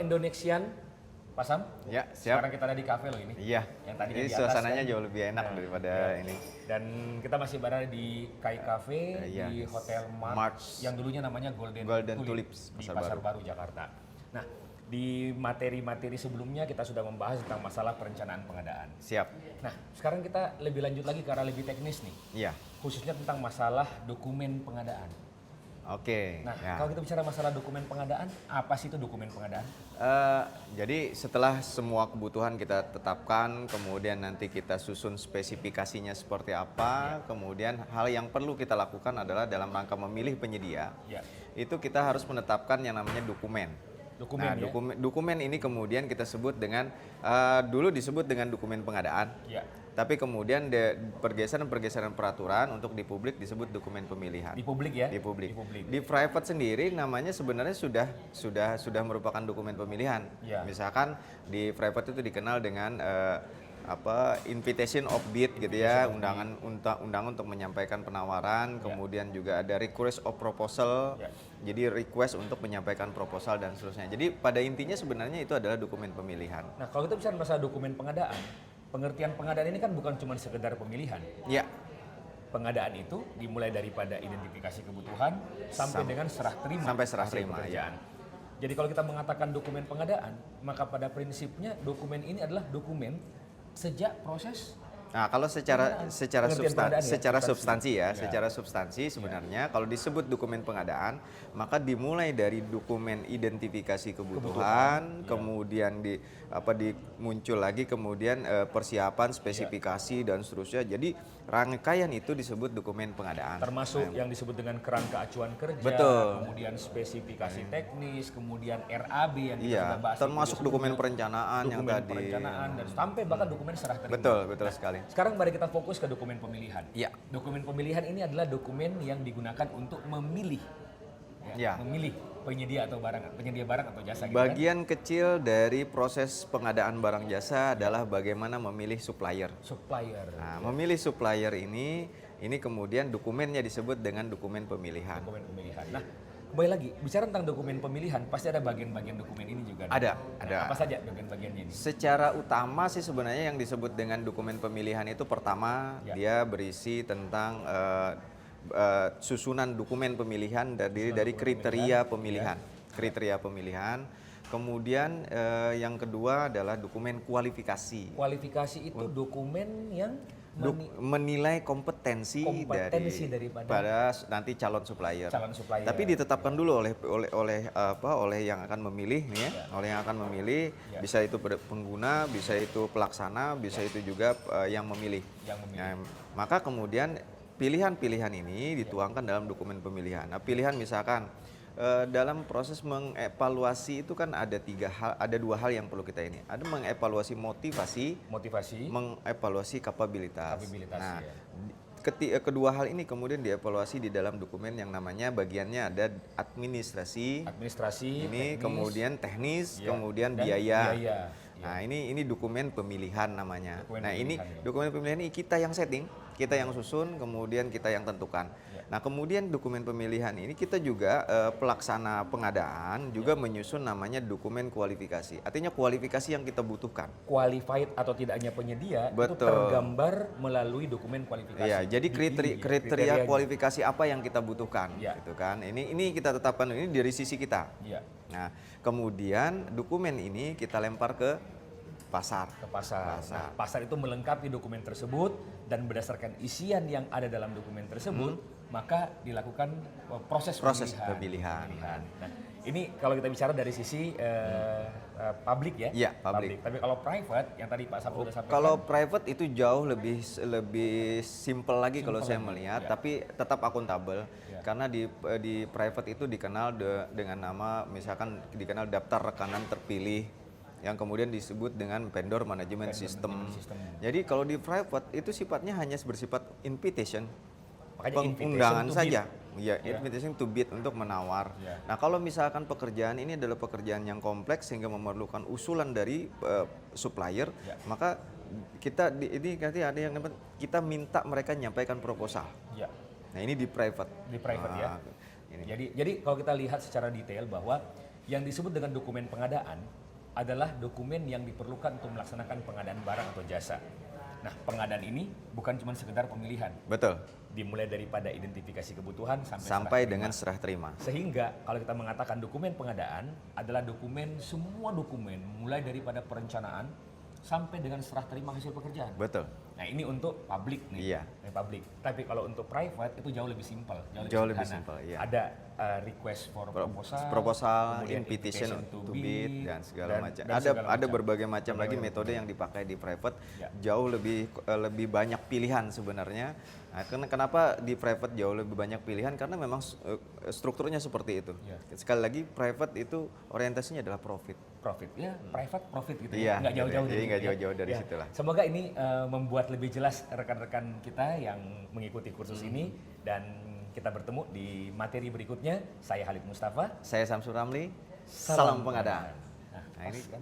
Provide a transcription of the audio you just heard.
Indonesian, Pak Sam. Ya, siap. Sekarang kita ada di kafe loh ini. Iya. Yang tadi Jadi di atas suasananya kan. jauh lebih enak Nah, daripada iya. ini. Dan kita masih berada di Kai Cafe Iya. di Hotel Mart Mars. yang dulunya namanya Golden Tulips, di Pasar Pasar Baru Jakarta. Nah, di materi-materi sebelumnya kita sudah membahas tentang masalah perencanaan pengadaan. Siap. Nah, sekarang kita lebih lanjut lagi ke arah lebih teknis nih, Iya. khususnya tentang masalah dokumen pengadaan. Oke. Nah, ya. kalau kita bicara masalah dokumen pengadaan, apa sih itu dokumen pengadaan? Jadi setelah semua kebutuhan kita tetapkan, kemudian nanti kita susun spesifikasinya seperti apa, kemudian hal yang perlu kita lakukan adalah dalam rangka memilih penyedia, Ya. itu kita harus menetapkan yang namanya dokumen. Dokumen Nah, ya? dokumen ini kemudian kita sebut dengan, dulu disebut dengan dokumen pengadaan. Ya. Tapi kemudian pergeseran peraturan untuk di publik disebut dokumen pemilihan. Di publik ya? Di publik. Di publik. Di private sendiri namanya sebenarnya sudah merupakan dokumen pemilihan. Ya. Misalkan di private itu dikenal dengan invitation of bid gitu ya, undangan untuk menyampaikan penawaran, kemudian juga ada request of proposal. Ya. Jadi request untuk menyampaikan proposal dan seterusnya. Jadi pada intinya sebenarnya itu adalah dokumen pemilihan. Nah, kalau kita bicara masalah dokumen pengadaan, pengertian pengadaan ini kan bukan cuma sekedar pemilihan. Ya. Pengadaan itu dimulai daripada identifikasi kebutuhan sampai dengan serah terima. Sampai serah hasil terima, pekerjaan. Jadi kalau kita mengatakan dokumen pengadaan, maka pada prinsipnya dokumen ini adalah dokumen sejak proses. Nah, kalau secara Pengertian pengadaan ya, substansi Ya. secara substansi sebenarnya kalau disebut dokumen pengadaan, maka dimulai dari dokumen identifikasi kebutuhan, Ya. kemudian muncul lagi kemudian persiapan, spesifikasi dan seterusnya. Jadi rangkaian itu disebut dokumen pengadaan. Termasuk yang disebut dengan kerangka acuan kerja, Betul. kemudian spesifikasi teknis, kemudian RAB yang kita Iya, sudah bahas. termasuk itu dokumen sebelumnya, perencanaan yang dokumen tadi. perencanaan dan sampai bahkan dokumen serah terima. Betul sekali. Sekarang mari kita fokus ke dokumen pemilihan. Iya. Dokumen pemilihan ini adalah dokumen yang digunakan untuk memilih, Ya. memilih penyedia barang atau jasa. Gitu kan? Bagian kecil dari proses pengadaan barang jasa adalah bagaimana memilih supplier. Supplier. Nah, memilih supplier ini kemudian dokumennya disebut dengan dokumen pemilihan. Dokumen pemilihan. Nah, kembali lagi bicara tentang dokumen pemilihan, pasti ada bagian-bagian dokumen ini juga. Ada, Nah, ada. apa saja bagian-bagiannya ini? Secara utama sih sebenarnya yang disebut dengan dokumen pemilihan itu pertama Ya. dia berisi tentang susunan dokumen pemilihan terdiri dari kriteria pemilihan. Kriteria pemilihan. Kemudian yang kedua adalah dokumen kualifikasi. Kualifikasi itu dokumen yang Menilai kompetensi daripada nanti calon supplier. Tapi ditetapkan dulu oleh yang akan memilih nih ya, oleh yang akan memilih, bisa itu pengguna, bisa itu pelaksana, bisa itu juga yang memilih. Nah, maka kemudian pilihan-pilihan ini dituangkan dalam dokumen pemilihan. Nah, pilihan misalkan dalam proses mengevaluasi itu kan ada dua hal yang perlu kita ini. Ada mengevaluasi motivasi, mengevaluasi kapabilitas. Nah, kedua hal ini kemudian dievaluasi di dalam dokumen yang namanya bagiannya ada administrasi ini teknis, kemudian teknis, kemudian biaya. Nah, ini dokumen pemilihan namanya. Dokumen pemilihan ini kita yang setting, kita yang susun, kemudian kita yang tentukan. Nah, kemudian dokumen pemilihan ini kita juga pelaksana pengadaan juga menyusun namanya dokumen kualifikasi. Artinya kualifikasi yang kita butuhkan. Qualified atau tidaknya penyedia itu tergambar melalui dokumen kualifikasi. Iya, jadi kriteria kualifikasi apa yang kita butuhkan, gitu kan? Ini kita tetapkan ini dari sisi kita. Ya. Nah, kemudian dokumen ini kita lempar ke pasar. Nah, pasar itu melengkapi dokumen tersebut dan berdasarkan isian yang ada dalam dokumen tersebut, maka dilakukan proses pemilihan. Nah, ini kalau kita bicara dari sisi publik ya. Iya, publik. Tapi kalau private yang tadi Pak Sabtu sudah sampaikan. Kalau private itu jauh lebih simple lagi kalau saya melihat, tapi tetap akuntabel. Karena di private itu dikenal dengan nama misalkan dikenal daftar rekanan terpilih yang kemudian disebut dengan vendor management system. Jadi kalau di private itu sifatnya hanya bersifat invitation, pengundangan saja. Ya, invitation to bid untuk menawar. Nah, kalau misalkan pekerjaan ini adalah pekerjaan yang kompleks sehingga memerlukan usulan dari supplier, maka ini nanti ada yang kita minta mereka menyampaikan proposal. Nah, ini di private. Di private ya. Jadi kalau kita lihat secara detail bahwa Yang disebut dengan dokumen pengadaan adalah dokumen yang diperlukan untuk melaksanakan pengadaan barang atau jasa. Nah, pengadaan ini bukan cuma sekedar pemilihan. Betul. Dimulai daripada identifikasi kebutuhan sampai dengan serah terima. Sehingga kalau kita mengatakan dokumen pengadaan adalah semua dokumen mulai daripada perencanaan sampai dengan serah terima hasil pekerjaan. Betul. Nah, ini untuk publik nih. Iya. Publik. Tapi kalau untuk private itu jauh lebih simpel, jauh lebih simpel, iya. Ada request for proposal, invitation to bid dan segala macam. Ada berbagai macam lagi metode yang dipakai di private. Jauh lebih banyak pilihan sebenarnya. Nah, kenapa di private jauh lebih banyak pilihan? Karena memang strukturnya seperti itu. Sekali lagi private itu orientasinya adalah profit. Private profit gitu ya. Nggak jauh-jauh dari situ lah. Semoga ini membuat lebih jelas rekan-rekan kita yang mengikuti kursus ini, dan kita bertemu di materi berikutnya. Saya Halid Mustafa. Saya Samsul Ramli. Salam pengadaan. Nah, ini kan